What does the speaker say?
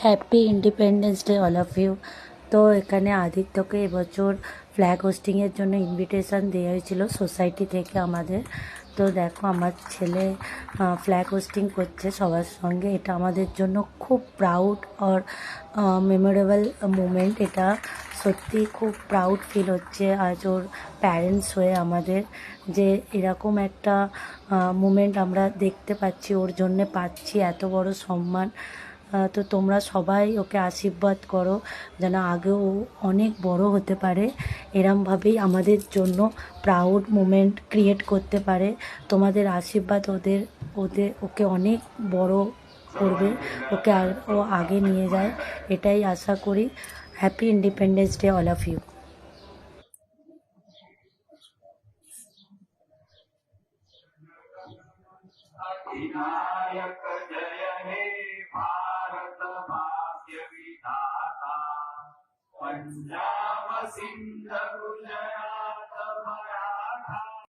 Happy independence day all of you. তো এখানে আদিত্যকে এবছর ফ্ল্যাগ হোস্টিংয়ের জন্য ইনভিটেশন দেওয়া হয়েছিল সোসাইটি থেকে আমাদের। তো দেখো আমার ছেলে ফ্ল্যাগ হোস্টিং করছে সবার সঙ্গে। এটা আমাদের জন্য খুব প্রাউড আর মেমোরেবল মুমেন্ট। এটা সত্যি খুব প্রাউড ফিল হচ্ছে আজ ওর প্যারেন্টস হয়ে আমাদের, যে এরকম একটা মুমেন্ট আমরা দেখতে পাচ্ছি, ওর জন্যে পাচ্ছি এত বড় সম্মান। তো তোমরা সবাই ওকে আশীর্বাদ করো যেন আগেও ও অনেক বড় হতে পারে, এরমভাবেই আমাদের জন্য প্রাউড মোমেন্ট ক্রিয়েট করতে পারে। তোমাদের আশীর্বাদ ওদের ওদের ওকে অনেক বড় করবে, ওকে ও আগে নিয়ে যায়, এটাই আশা করি। Happy independence day all of you. अधिनायक जय हे भारत भाग्य विधाता पंजाब सिंध गुजरात